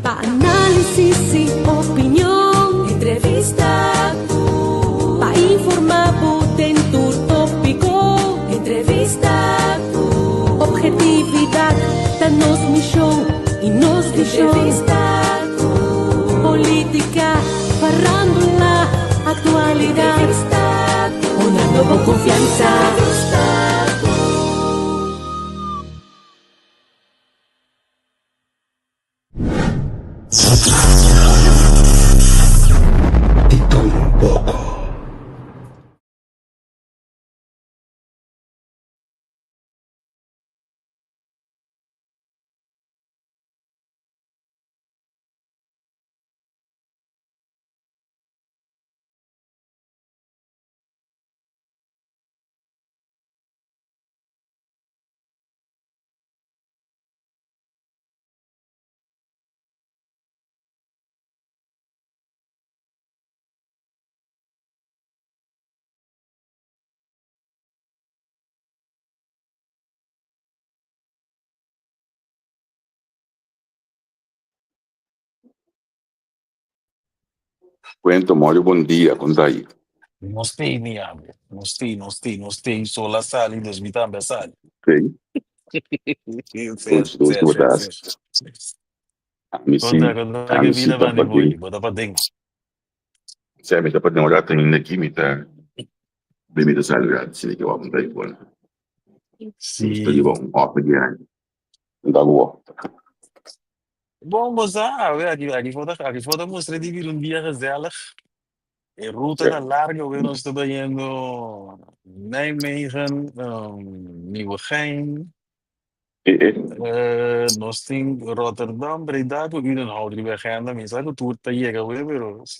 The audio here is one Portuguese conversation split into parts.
Análisis y opinión, entrevistado. Pa informar dentro tópico, entrevistado. Objetividad, danos misión y nos visión. Entrevistado. Política, farándula, actualidad. Entrevistado. Una nueva confianza. Cuento, Mário, bom dia, conta aí. Nostei, mi amigo. Nostei. Sola sali, Deus me também sali. Sei, hoje Certo. botaste. Me sim, Conta que vida vai de boi, bota pra dentro. se me tá podendo olhar, tem ainda aqui, me tá bem me salgado, se que eu vou dar igual. Estou de Sim. bom, ó, de ano. Não dá boa. Bom, moça, aqui foda mostra de vir dia gezellig. A ruta tá larga, we nós estamos indo Nijmegen, Nieuwegein. Nós temos Rotterdam, Breda, que não houve de weg gaan, mas sabe tudo tá aí agora, pero nós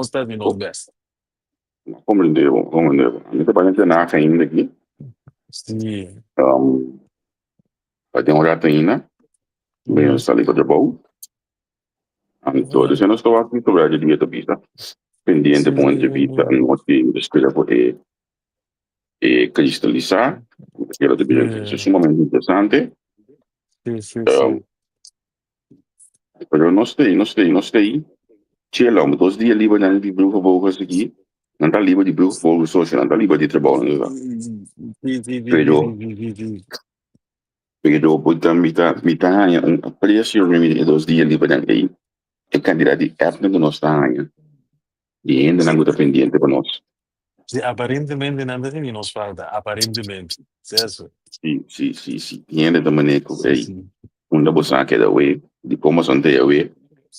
estamos em nos best. Compreendeu. A gente pode entrar ainda aqui. Sim. Vai demorar ainda, bem, eu salí de bom. Todos nós estou aqui, estou lá de dia da pista. Pendiente bom de vista, não tem escolha poder cristalizar. Aquilo de é sumamente interessante. Sim. Pero não sei. Tinha lá, 2 dias livre na de Brugge Vogels aqui. Não está livre de Brugge Vogels, social, não está livre de trabalho. Pero puta mitad un precio de 2 dias livre na aí. É candidato de app que nós está aí. E ainda não está pendiente para nós. Sim, aparentemente nada de nos falta, aparentemente. Certo? Sim. E ainda também é aí. Uma bolsa que é da web, de como são da web.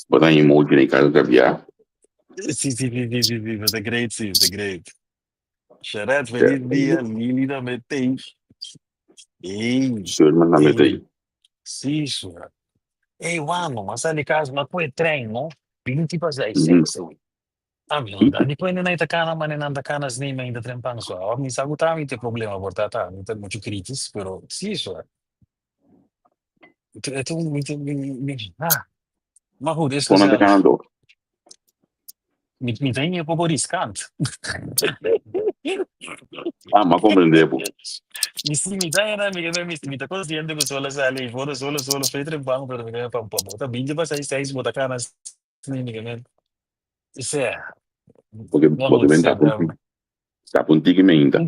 Botar em molde em casa da via. Sim, the great. Sharat, feliz dia, Lili da Metei. Ei, Senhor, não metei. sim, senhor. Ei, mano, mas ali caso, mas foi treino, 20 para 6. Depois não é tacana, mas não é tacana, nem ainda trempando só. Me sabe que tem problema, portanto, não tem muito críticos, pero sim, senhor. Então, mas o desse Quando está andando. me vem um pouco riscante. Mas compreendeu. E se me dá, né, me tá consciente que solo sale, solo fez trempando, pero me ganha para bota 20 para 6, bota cana, nem me ganha. Isso é. Porque está contigo ainda.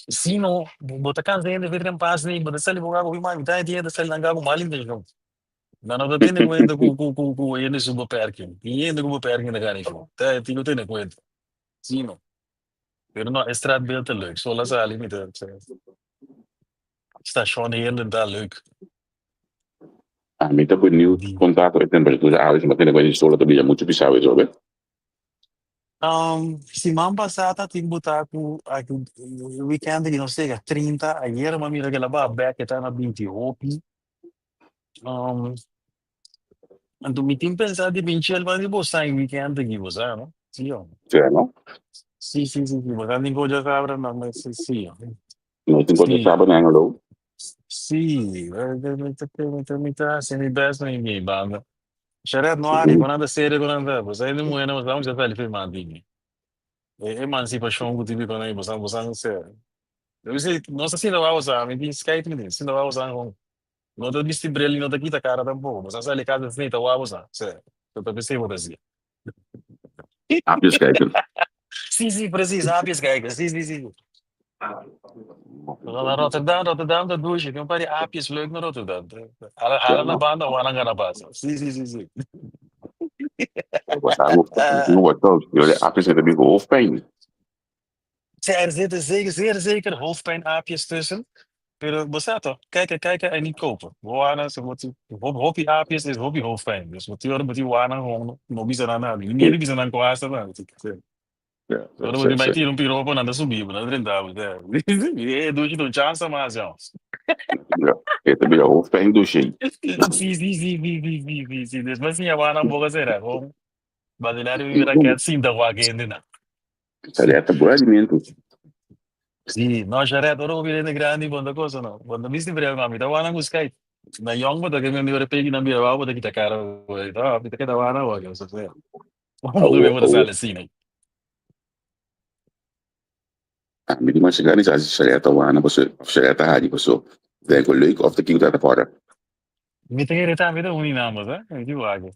Sim, não, bota cana ainda fez trempar, nem, bota sale boga com mais, tá dia da sale nanga com malin de jogo. Não tem nem coisa com ele subo perkin. E ainda com perkin da cara isso. Tá, tem nem coisa. Sim, não. Pero não, estrada bem tá leuk, solo sale me tá. Station hele tá leuk. Me está bonito, contato e temperatura alta, mas tem coisa de sola também é muito bizarro, sabe? Semana passada tive botar com weekend de não sei 30, ayer uma mira que ela vai back que tá na 28. Então me tem pensado de 20 ela vai de botar em weekend aqui, você, não? Sim, ó. Não? Sim, mas nem vou já cabra não, mas sim, ó. Não tem coisa sábado, não? Sim, me tá sendo best na minha banda. Shared no ari, quando anda sério, quando anda, você não morre, não, vamos já tá ali filmando. Emancipação que tive quando aí, você não sei. Eu sei, nossa, se não vai usar, me diz Skype, me diz, se não vai usar, não. não tô visto brilho, não tá aqui, tá cara tampoco. Mas essa ali casa feita, uau, sabe? Eu tô pensando assim. Ápios kijken. Sim, preciso, ápias, cara. Sim. Na Rotterdam, dat doe je. Tem um par de aapjes leuk naar Rotterdam. Halen naar baan, dan waren gaan naar baan. Sim. Wat zelfs, jullie apios hebben een hoofdpijn. Er zitten zeker hoofdpijnaapjes tussen. Pero bestaat kijken en niet kopen. Wana, hobby aapjes is hobby hoofdpijn. Dus wat die moet die wana gewoon nog bisa na niet bisa na kuasa na. Ja, Ora moet die mij tiro piropo na subir, na drinda. Doe je een chance maar zo. ja. Het is een hoofdpijn douche. Sim. Dus mas sim, wana boga será. Basilari vira que assim da wagende na. Tarefa boa alimento. Sì, no, c'è ora viene grandi quando cosa no. Quando mi si prega mi da wana guskai. Na young but che mi ora pegi na mi wa da kita cara. Da kita kada wana wa che so se. Mo dove vou sale sine. Met die mensen gaan niet als Shareta wana, Shareta hadi, so. Denk wel leuk of de king dat fora. Mi te reta vida uni namas, Di wago.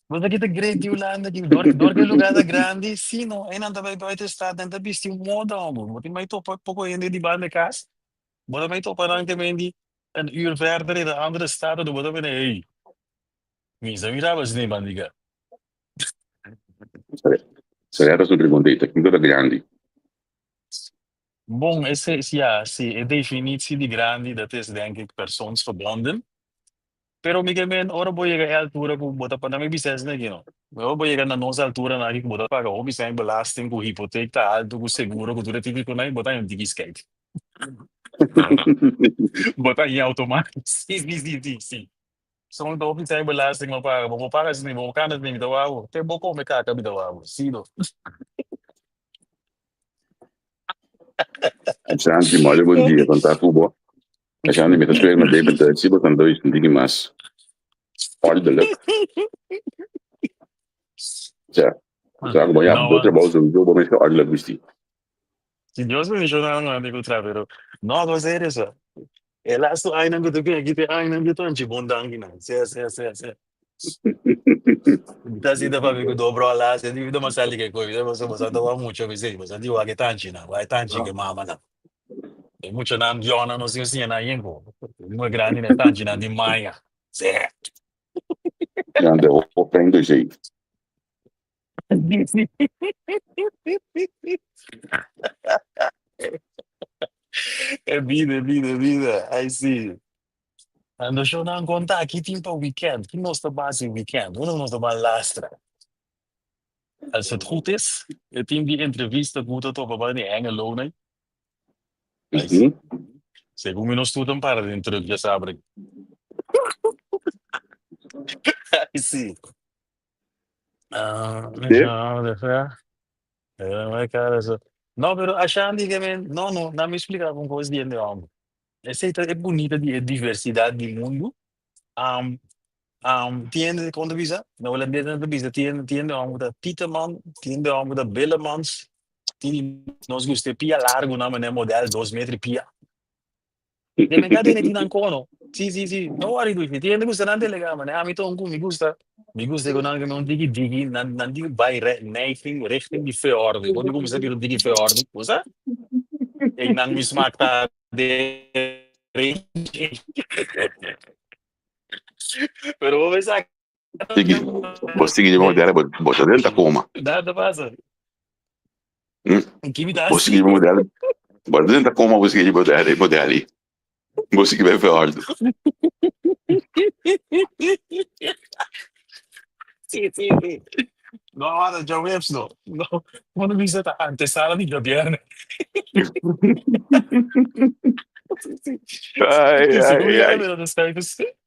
Mas aqui tá grande Yolanda, que dor que lugar da grande, sim, não. E não também vai ter estado dentro da pista um modo, amor. Mas mais top pouco ainda de bande casa. Mas também top aan que vem een uur verder in de andere staten, dan worden we nee. Minsa mira was niet bandiga. Shareta sobre condita, king dat grande. Bom, ja, sim, a definitie die grande, dat is denk ik persoonsgebonden. Pero mi que men, ora voy a llegar a altura com bota para mi business na gino. Eu vou chegar na nossa altura na que bota para o business belasting com hipoteca tá alto com seguro com tudo tipo na bota em digi skate. Bota em automático. Sim. São do business belasting mo para vou pagar assim, vou canas nem do água. Tem bom como cá cabe do água. Sim. Saan die molle bun die van dat voetbal. Als je aan die met de speler met David Duits, dan doe je een ding mas. Ordelijk. Ja. Zeg maar, ja, dat er wel sowieso wel met ordelijk wist die. Si Dios me dijo nada no amigo pero no go ser eso. El asto ay nang gusto que kita ay nang gusto ang chibondang gina. Se. Dasi da pa ko dobro ala se di do masali ke ko video mas dawa mucho que sei, mas di wa que tanchi na, vai tanchi que mama na. E mucho na ndiona no sin sin na yengo. Muy grande na tanchi na di maya. Se. Ja, de hoofdpijn douche. É vida. I see. Ando show na conta aqui tem para weekend. Que nós base weekend. Hoe nós maar lastra. Als het goed is, het team die entrevista moet het op een die Hengelo, nee. Según nos tudo para dentro de sabe. I see. Mas cara, no, pero achando que no, me explica com coisa de homem. Essa é bonita de diversidade do mundo. Tiende quando visa, não é dentro da visa, tiende homem da Peterman, tiende homem da Bellemans, tiende nós gostamos pia largo, não é modelo 2 metros pia. De mercado ne tiene ancora. Sì. No worry tu, ti ne gusta nante legal, man. A mí todo mi gusta. Mi gusta con anche non digi, non digi by neiging richting die fjorden. Want ik kom zeggen dat digi fjorden, hoe sa? Ik nang mi smakta de Pero vou pensar. Você que de modelo, bota dentro da coma. Nada passa. Que me dá Você que de modelo, bota dentro da coma, você que de modelo. Você que vai ver Sì. No, guarda, già no. Quando mi stata antesala di Gabriele.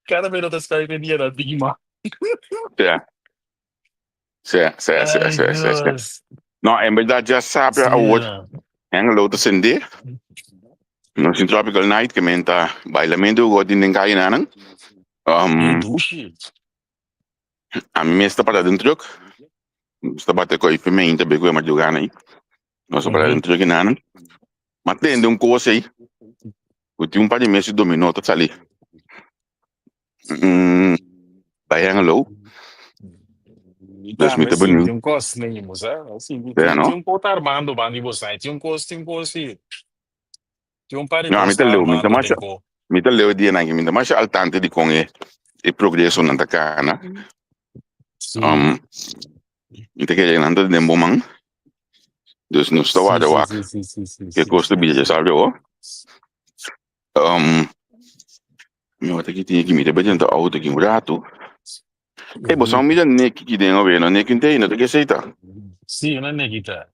Cada vez das Skype nie era Dima. Sim. Não, em verdade já sabe a outra. Hengelo te sende. Nós em Tropical Night que menta bailamento o din den kain anang. A mim está para dentro. Está para coi feminta bego mas jogando aí. Nós para dentro que nanang. Mas tem coisa aí. O time para de Messi dominou tá ali. Bij Hengelo. Dus Tá, met de mas sim, benieuwd. tem um costo nenhum, sabe? Assim, Ja, tem no? um pouco armando, bandi você, tem um costo, tem um par de Ja, met de costa leeuw, armando, tem co. met de leeuw die en met de masha altante die kon e progresso na takana. Sim, Met de keren aan de bomang. Dus nu sta sim, waarde sim, wak. sim, sim, sim, sim, Que sim, custa sim, bilhete, sim. sabe o? Meu até que tinha que me ter bem dentro auto aqui um rato. E você me dá nek que tem a ver, não nek tem, não tem que aceitar. Sim, não é neguita,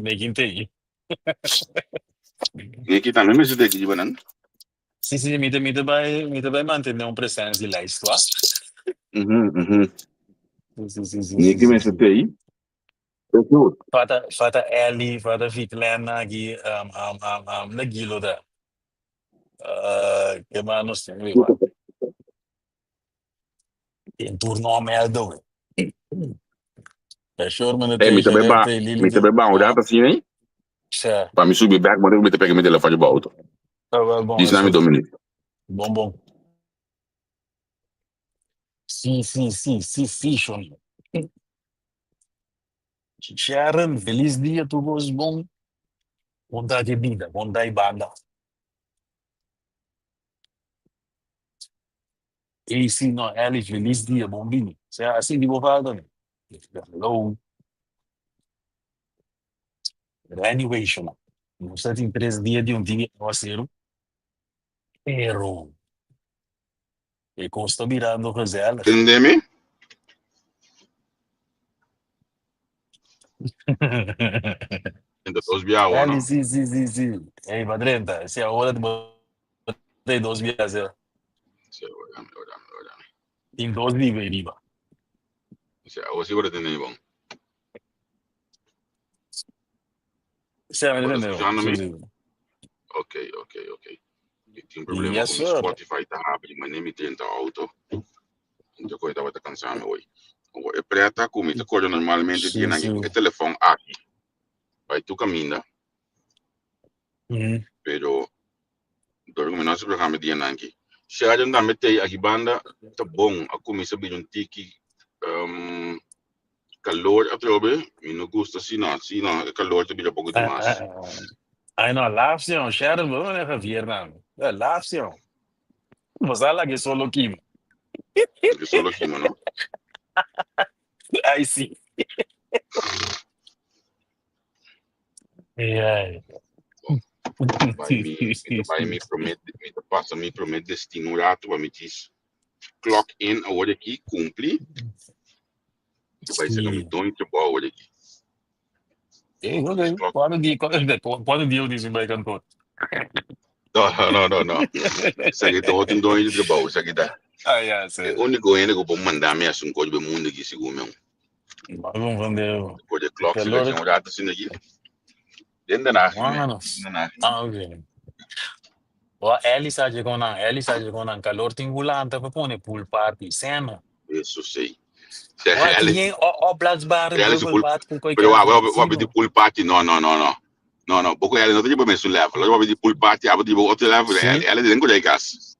neguita aí. Nek também me dá aqui, banan. Sim, sim, me vai manter um presença lá, isto lá. Sim, sim, sim, sim, Nek me sim, dá sim. aí. É tudo. Fata Ellie, fata Vitlana aqui, na gilo da. Que manos tem, viu? Tem turno a merda, Fechou, mano, É, tem gerente, me Lili. também bom, Ah, data assim, hein? certo. Para me subir back, mas eu me ter pego me telefone de volta. Tá bom, Diz na me isso. Dominique. Bom, bom. Sim, sim, sim, sim, fichon. Sharon, feliz dia, tu gosto bom. Vontade de vida, vontade de banda. E sim, não, Ellie, feliz dia, bom vinho. Você é assim de bovada, né? Hello, renovation. Você tem 3 dias de dia, parceiro. Pero, e custa virando Rosela. Entendeu-me? Então, os biau, Ellie, não? sim, sim, sim, sim. Ei, Madrenta, essa é a hora de botar 2 dias. Olha. Tem 2 níveis, riba. O seguro tem bom. Você me Agora, entendeu? escutando-me? Sim, sim. Ok. Eu tinha um problema Yes, com o sir. Spotify, tá rápido, mas nem me tem auto. Então, eu estava cansado hoje. É preta, como eu acordo normalmente, Sim, tinha sim. o telefone aqui. Vai tu caminha, Uhum. pero dorme nosso programa de aqui. Chega de metei aqui banda, tá bom, a comissão de um tiki, calor a trobe, e não gosta se não, calor te bira pouco demais. Ai, não, lá, senhor. Sharon, vamos né, Vietnam. Lá, senhor. Você lá que solo Kim. Que solo aqui, mano. Aí sim. Ai. Vai me promete, me passa me promete destino rato, vai me diz clock in a hora aqui, cumpre, vai ser que me Sim. dou em trabalho a hora aqui. Ei, Diz ok. clock. Quando dia eu disse vai cantor? Não. Isso aqui tá outro dono de trabalho, isso aqui tá. Ah, yeah, É sir. o único ainda que eu vou mandar me assunto código do mundo aqui, segundo meu. Vamos vender. Depois de clock, se vai ser Calor. um rato assim aqui. Dentro da náusea, Mano. Ah, ok. O Ellie sa je konan calor tingulanta pa pone pool party. Seno. isso sei. O aqui o Bloods Bar Ela se bubble pul, bath com coi pero casa. vai pedir Sino. pool party, não, porque ela não tem para mensu level, ela vai pedir pool party, ela vai outro level, Sim. ela tem que gas.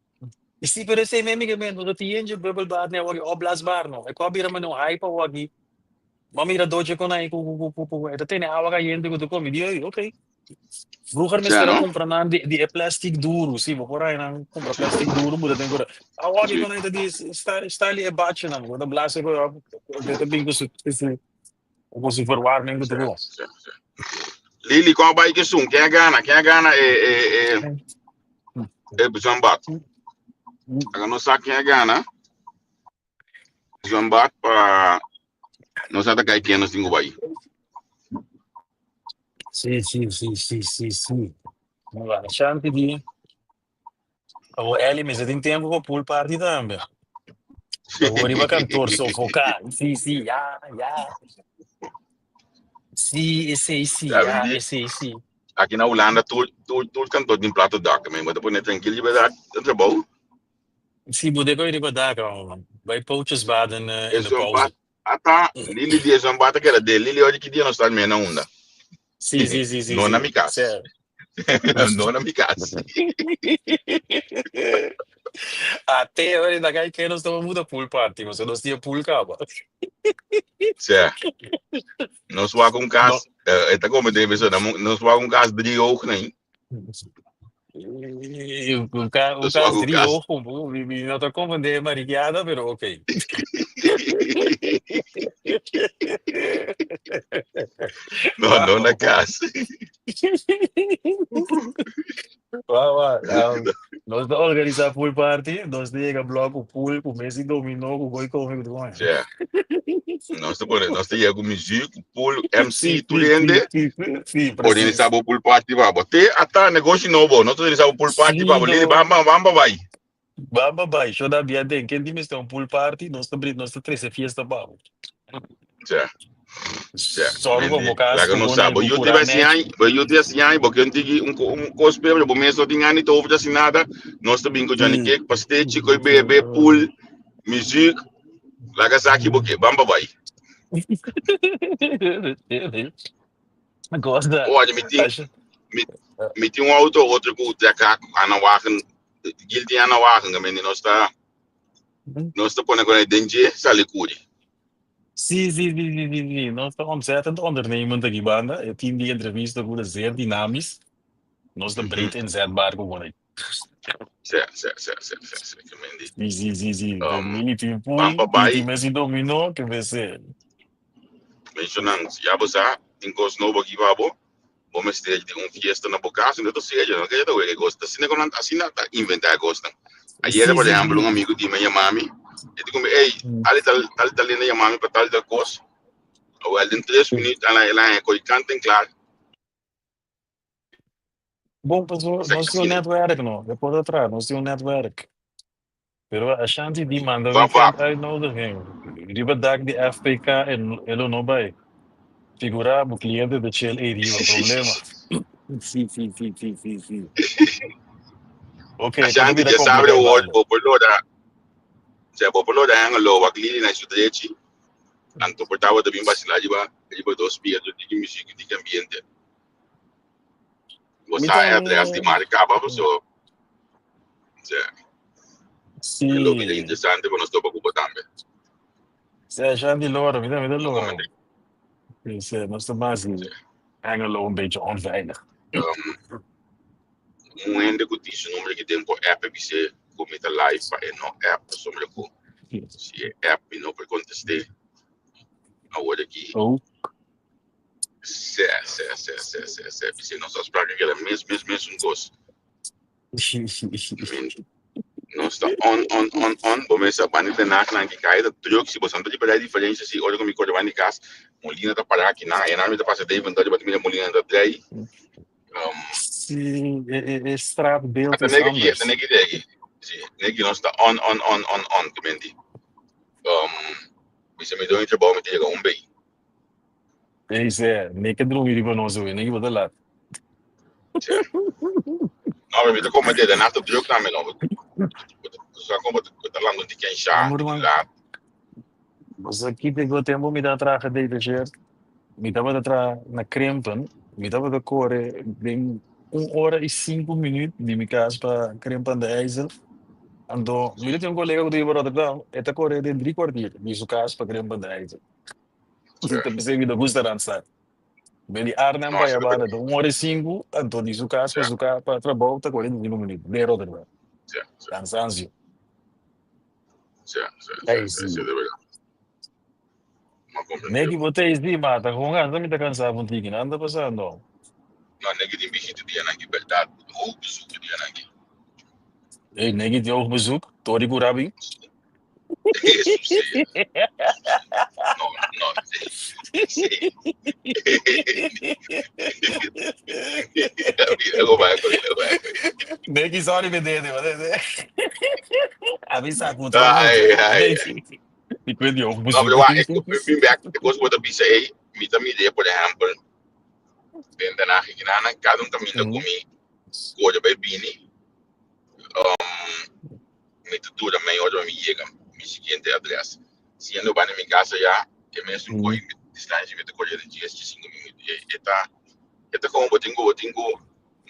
Sim, pero sei mesmo que mesmo do tien je bubble bath ne o Bloods Bar no. E ko bira man no hype o aqui. Mamira doje ko na ku. Ito tem awa ka yende ko ko media. Okay. Vroeger Sim, mistura não? compra na di plastic duro, sim, vou por aí na compra plastic duro, muda tem agora. A hora que Sim. quando ainda está ali é bate na, quando blase ko de bem que se o super war nem que bom. Lili, qual vai que sum? Quem é Gana é Zambat. Agora não sabe quem é Gana, Zambat para não sabe quem nós temos aí. Sim. Não vai, chante de. O Eli me tem tempo com pool party também. Eu vou cantor sofocar. Sim, já. Sim, esse, já, esse. Aqui na Holanda, tu cantor de prato d'água, mas depois não tranquilo, vai dar trabalho. Sim, bude ko iba da ka. By poaches baden in de Zambat, pauze. ata Lili dia Zambat que era dele, Lili hoje que dia nós estamos na onda. Não na Sim. minha casa. Certo. Não na minha casa. Até agora ainda cai que nós estamos mudando pool party, mas nós tínhamos pool caba. Certo. Nós vamos com Não. casa, como tem pessoa, nós vamos com casa de hoje, nem. O Nós vamos caso com de casa. não estou compreendendo mariqueada, mas ok. Não na casa. Nós não organizamos pool party, nós temos bloco pool, com Messi dominou, com goi comigo do ano. Certo. Nós temos com música, pool, MC, Sim, tudo sim, ainda. sim, Organizar preciso. o pool party, vamos. Até negócio novo, nós organizamos o pool party, Sim, vamos. Lili, vamos, vai. Baba vai, show da Biadem, quem tem um pool party, nós estamos três fiesta babo. Certo. Só no Mendi, meu caso, laga não com sabe. o Eu tive assim Curanet. aí, porque eu tive cosplay, eu me só tinha nem tô assim nada. Nós também com Johnny Cake, pastel, chico e bebê, pool, música, laga aqui, porque vamos, vai. Gosta, Olha, acho. me tinha um auto, outro com o Teca, Anawagen, Guilty Anawagen, nós está pondo agora dentro, salicuri. Sim. Nós estamos ontzettend ondernemend aqui, banda. Eu tive die entrevista com zeer dynamisch. Nós estamos breed inzetbaar gewoon. Certo, Mendi. Sim. Mini team Vamos, pool, vai. team Messi dominou, que vai ser. Mencionando, já você, em coisa nova aqui, vamos ter fiesta na boca, assim, eu tô seja, não quero que gosta, assim, não assim, não inventar gosta. Ayer, por exemplo, um amigo de minha mãe, ele disse, ei, ali tá lendo minha mãe para tal da coisa. Ou ele em 3 minutos, ela é coisa canta em claro. Bom, pessoal, nós temos um network, não? Depois atrás, nós temos um network. Pero a chance de mandar weekend uitnodiging. Riba dag die FPK en elo no bij. Figura o cliente de Shell area, o problema. Sim. Ok, A então gente vira já sabe complicado, banda. o popular da lo aqui na cidade, tanto portava também bastante lá, ele botou os pias do de música de ambiente. Você é atrás de marca, pessoa. É lo que é Sim. interessante para nós tocar com também. Se a gente lora, me dá lora. Nós estamos hangen lo een beetje onveilig. Ainda que isso número que tem por app você cometa live para no app sobre o se app não pode contestar agora aqui se você não só para que ela mesmo gosto não está on começa a banir de nada que cai da truque se você não tem para diferença se olha como me corre vai casa molina tá para aqui na enorme tá passa de vantagem para minha molina da daí Sim, é straatbeeld até is anders. até nega sim não está on comendi você me deu um trabalho me diga bem Deze, neke droom jullie van ons weer, neke wat de laat. não mas me deu como de na tá truque na me não só como tá lá no de quem já lá Mas aqui tem o tempo me dá atrás de deixar, me dava atrás na Krempen, me dava da cor, bem 1 hora e 5 minutos de minha casa para Krempen de IJssel. Ando, me tem um colega que eu Rotterdam, esta cor é de 3 kwartier, de sua casa para Krempen de IJssel. Então pensei que não gosta de dançar. Bem de Arnhem para Yabana, de 1 hora e 5, então de sua casa para trabalho, está 45 minutos, de Rotterdam. Cansancio. É isso. Negi botei de mata, com anda me tá cansado contigo, não anda passando. Não, negi tem bicho de dia na que verdade, ou besouro de dia na que. Ei, negi tem ook bezoek, Tori Gurabi. Isso sim. Não. Negi sorry me dede, mas avisa com todo Ai. E quindi ook Não, bezoek. eu vim back, depois vou dar bisa aí, me dá minha ideia, por exemplo, dentro da Rinana, cada caminho comigo, coisa bem bini, me tudo também, hoje me chega, me seguinte atrás. Se eu não vai na minha casa já, é mesmo coisa, distância, me coisa de 5 minutos, e tá como botingo,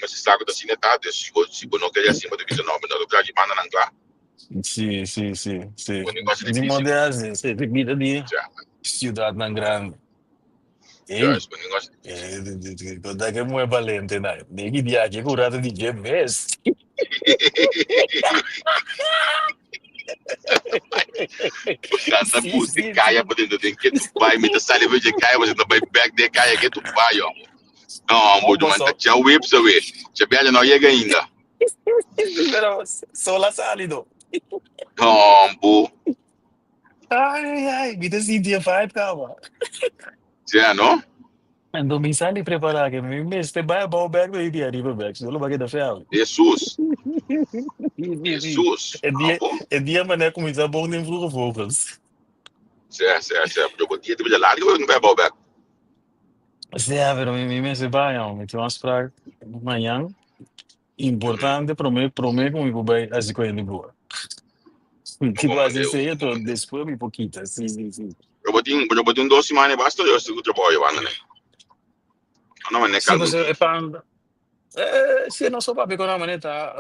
mas se saco da cineta, se não quer assim, mas não, mas não quer de banda não, claro. Sim, sim, sim, sim. Um negócio De difícil. modo é assim, você tem vida de Já, ciudad não grande. já, Ei, esse um negócio difícil. quando é que é valente, né? Nem que dia que curado de GMS. Tanta Sim, puta, sim, caia sim. pra dentro, tem que tu vai, me saliva de caia, você também back de caia que tu vai, ó. Não, Bom, muito man, passou. tinha whip, sabe? Tinha bela não chega ainda. Pero sola salido. Não, bu, Ai, ai, vida assim, dia vibe, calma. já, não? Ando me sali preparar que me este vai bom back do dia arriba back. Solo vai da ferro. Jesus, Sim, sim. Jesus, não, bu. É dia mané começar bom nem vroege vogels. Eu vou ter que lá, eu não vai bom back. Ja, pero me se vai, me tem uma spraak amanhã importante para mim como vai as coisas de boa. Tipo assim, sei eu depois me pouquita. Sim, sim, sim. Eu vou ter 2 semanas, basta eu sigo trabalho, né? Não, mas não é Sim, calmo mas aqui. é para se não só para ver como é tá,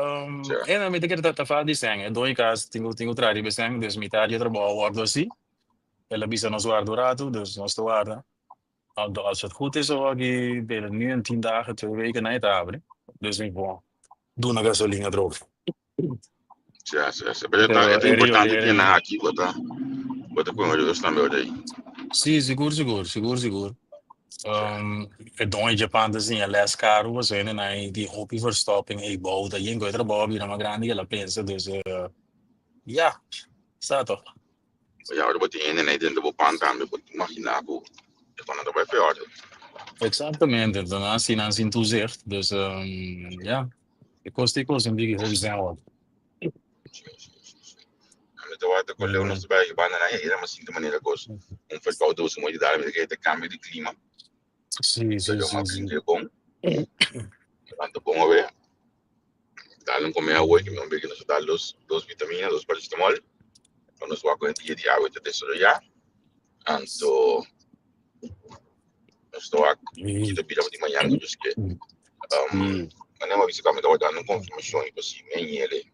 é na medida que tá falando de sangue, então em caso tenho trabalho de sangue, dus metade de trabalho guardo assim, ela bisa nos guarda rato, dus nós te guarda. Als het goed is, zou ik binnen nu en 10 dagen, 2 weken na het hebben. Dus ik wil doen een gasolina erop. Pero É importante que eri. na aqui, bota com eu também aí. Sim, seguro, seguro, seguro, seguro. Het doen in Japan dus in les caro, we zijn in die hobby verstopping, ik bouw dat je in gooi trabalho, vira uma grande la pensa, dus ja, staat toch. Já eu vou ter né dentro do pantan, eu vou imaginar que quando eu vai pior. Exatamente, então assim toezicht, dus ja, ik kost een beetje hobby zijn wat. Então vai ter colher nos vai banana aí, mas sim de maneira coisa. Faz para o doce muito dar, mas que cambio de clima. Sim, Então sim, é uma sim, sim. brincadeira bom. Tanto bom a ver. Dá um comer hoje, que não vê que nos dá dos vitaminas, dos paracetamol. Então nos vai com dia de água de soja. Então nos estou aqui de pira de manhã, just que mas não vai ficar me dando confirmação e assim, nem ele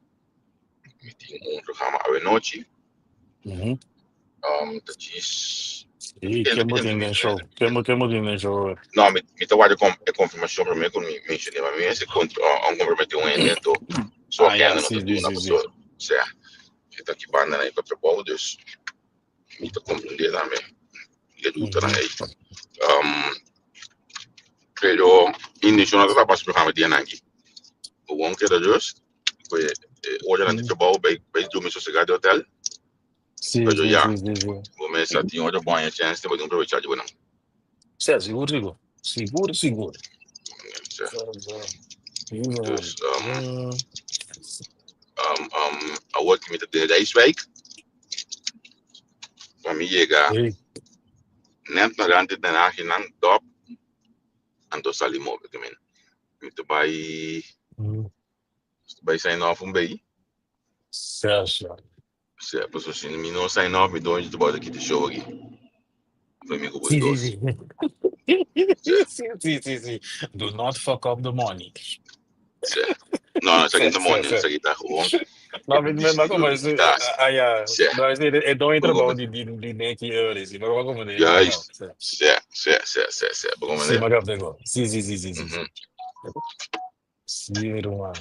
me tem programa à noite. Dat is Sim, que é muito em show, que é muito em show. não, me trabalho com a confirmação para mim, como mencionei, mas esse contra um comprometimento dentro, só que ainda não Sim, estou sim, na sim, sim. pessoa, certo? Então aqui para andar aí para trabalho, Deus, me está compreendendo também, e luta também. Pero início não está para o programa de anaqui. O bom que era just, foi hoje na trabalho, bem dormir sossegado no hotel, Sim, pero sim, já, sim, sim, sim. começa a ter outra boa chance de aproveitar de bom. Sim, seguro, seguro. Seguro, seguro. Dus a work met de reiswijk. Van mij ga net naar rand de nacht in aan top en to salimo bekemen. Met bij zijn af een bij. Certo. Se posso sim, me não sign off, me dou onde tu bota aqui de show aqui. Foi me com os Sim, sim, dois. sim. Sim, sim, sim, sim. Do not fuck up the money. Não, isso aqui tá bom, isso aqui tá bom. Não, mas como é isso? Mas é do trabalho de net euros. Mas como é Juist. isso? Sim, Como mas eu pego. Sim, sim, sim, sim, sim. Sim, mano.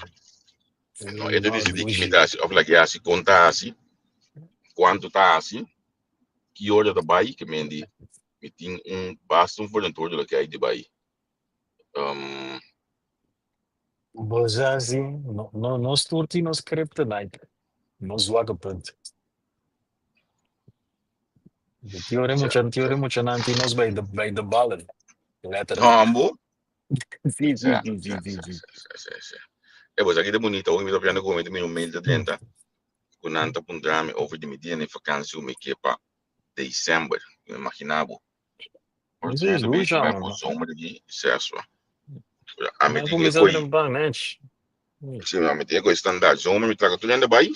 Não, é de decidir que me dá, of like ja, se conta assim, quanto tá assim, que hora da Bahia que me andi, me tem basta voluntário do que aí de Bahia. Bozazi, no sturti, no kryptonite. No zwakke Teorema mucho nanti nos bij de ballen. Letterlijk. Ambo? Sim, Sim. sim. É, pois aqui é bonito, hoje me tô vendo como me meio de 30, com nanta com drama, over de media em vacância, me que para dezembro, eu imaginava. Porque Isso é também luxo, vai com mano. sombra de sucesso. A Mas medida que começar a foi, trampar, né? sim, a medida que standard, sombra me traga tudo ainda vai.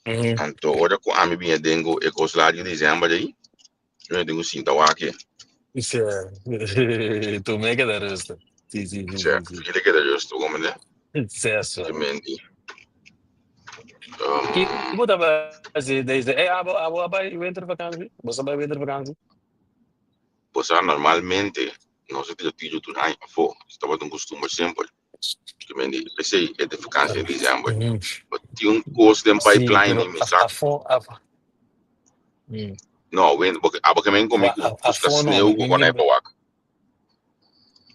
Então, ora com a minha bem dengo, é com lá de dezembro aí, eu tenho sim, tá aqui. Isso é. Tu mega da resta. Sim. Certo, ele que era justo, como né? Sucesso. Também. Que você vai fazer desde... vai wintervakantie? Você vai wintervakantie? Pues normalmente, não se tira tiro do ano, estava um costume sempre. Que me pensei, é de vakantie em dezembro. Uhum. Mas tinha custo em Sim, pipeline pero em Misak. Não, porque me comigo, busca sneeuw, gewoon even wakker.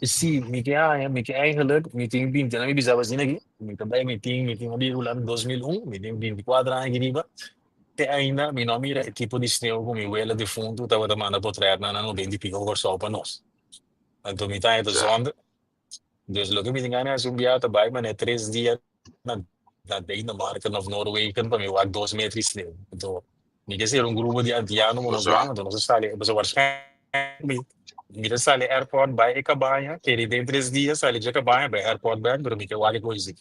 sim, me que eigenlijk, me tem 20 anos, me bisava assim aqui, me também me tem ali o ano 2001, me tem 24 anos aqui, te ainda, me não mira, tipo de sneeuw, com me ela de fundo, tava da mana por trás, na não 20 pico por só para nós. Então, me tá aí da zonde, dus lo que me tem ganas um dia também, mas é 3 dias na Dinamarca, na Noruega, para me war 2 metros de sneeuw. Então, me quer ser grupo de antiano, mas não, então, não se sabe, mas eu acho que mira sale airport by Ikabayan, kiri din 3 dias, sale de Ikabayan, by airport bag, pero mika wali ko isik.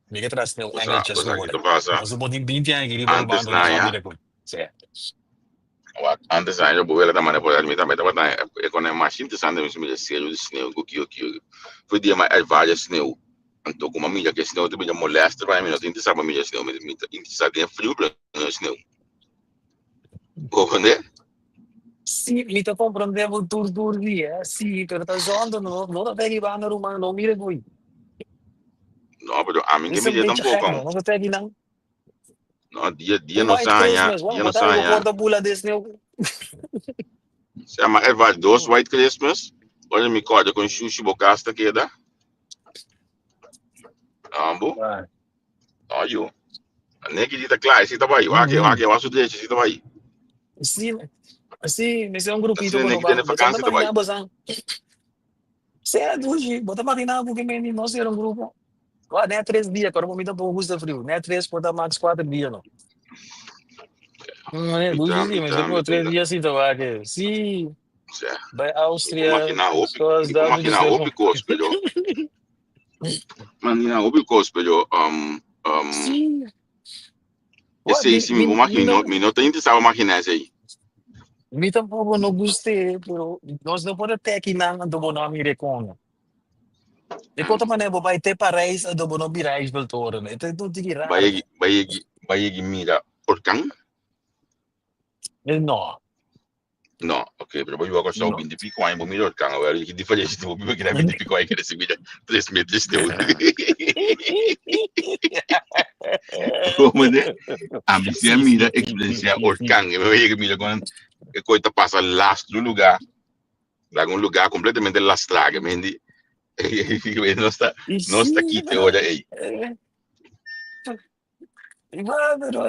Mika tras ne angle chest no wala. Aqui passa, Mas mo din 20 ang giri ba antes bando na na zombie ya, de ko. Sé. antes na ya, eu vou também por ali, também estava na, quando é machine, tu sabe, me selo de sneeuw, aqui. Foi dia mais várias sneeuw. Então, como a minha que sneeuw, tu me molesta, vai me não tem sabe a minha sneeuw, me sabe é frio, não sneeuw. Como né? Sì, mi to comprendevo tur via, sì, per ta zonde non avevi bando rumano, non mire voi. Não, mas a mim que Isso é me um dê beetje tampouco, gek, não pega não. não, dia Um não white sai, Christmas, vamos dia não botar o sai. porta-bula desse meu. Se ama vai 2 White Christmas, olha me corda com xuxi bocasta que dá, ambo, Ah. olha, nem que dita claro, se tava aí, o assunto desse, se tava aí. Sì, sì, mi sei un gruppito Assim, con nem que dê Obama, basta vacância, tava aí. marinare, basta. Se é do hoje, bota marinare porque me nós era um grupo. Lá, nem 3 dias, agora me dá um pouco de frio, nem 3, por dar max 4 dias, não. Não é, hoje sim, mas depois 3 dias sim, tá que sim, vai Áustria, só as Niko dados makina de hopi kospelho, manina hopi kospelho, sim. Ó, esse aí, se o máquina, me não tem sabe máquina esse aí. me tampouco não gostei, pero nós não podemos ter aqui nada do bom nome recono. E conta mané, vai ter Paris, do bom nome Paris, Beltoro, né? Então, tudo que raro, né? Bayegi mira, porcang? Não, No, ok, pero voy a costar não. 20 pico años, mira, orcang, a ver, que diferença, tipo, que era 20 pico años, que recebi 3 metros de como né? A mim mira, experiência orcang, eu vejo que mira, quando a coisa passa last do lugar, lá um lugar completamente lastrado, me indi, não está aqui, te olha aí. Pero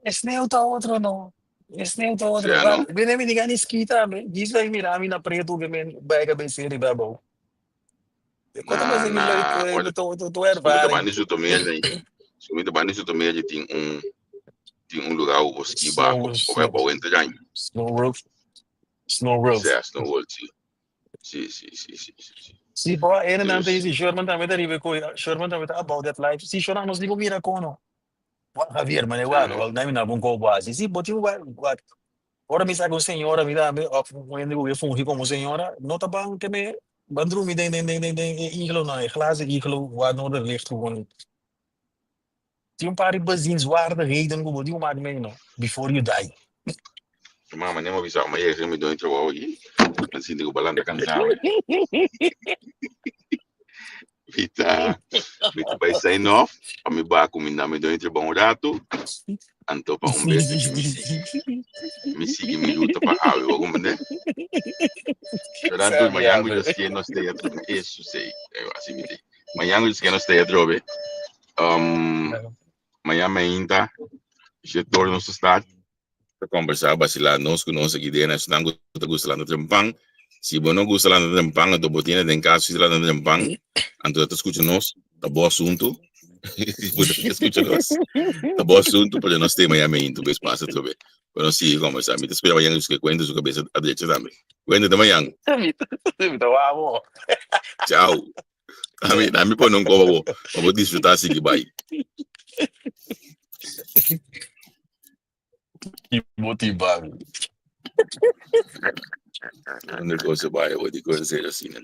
esse nem tá outro, não. Esse nem tá outro. Cioè, no? Bine, me diga esquita, me. Diz aí, mira, na preto, que me vai bem ser e babo. Conta mais aí, Olha, tu sumita ba ervaring. nisso também, né? Sumita ba nisso também, tem lugar o ski barco, o vai para o entrar. Snow roof. Snow roof. Certo, no world, sim. Si, po, nante Dus, si Sherman também derive ko, Sherman também about that life. Si Sherman nos digo mira kono. Wa Javier, mane wa, cioè, no, na bun ko base. Si, boti wa, ora mi sa con senhora, mi dá, quando eu fungi como senhora, nota bang que me bandru mi den iglo na, glazen iglo, waar nodig ligt gewoon. Die een paar bezienswaardigheden gewoon, die maak mee no, before you die. mama, nem avisar, mas eu me dou entre o aí, assim, digo, balanda cansado, vita vai sair off, a me ba comida, me dou entre bom rato, anto para beijo que me sigue, me luta para a água, como né? Durante manhã eu disse que não esteja, isso sei, assim me diz. Manhã eu disse que não esteja drobe, manhã me ainda, je torno no estado, para conversar, vacilar, nós com nós aqui dentro, nós estamos gostando de trempang, se você não gosta de trempang, então botina tem caso de trempang, então tu escuta nós, tá bom assunto, escuta nós, tá bom assunto, porque nós temos amanhã então vai espaço trobe, para nós seguir conversar, me espera amanhã que cuenta sua cabeça a direita também, cuenta amanhã, Vamos. tchau, a mim pô não como vou desfrutar seguir vai. Que motivado. O negócio vai, eu vou dizer assim, né?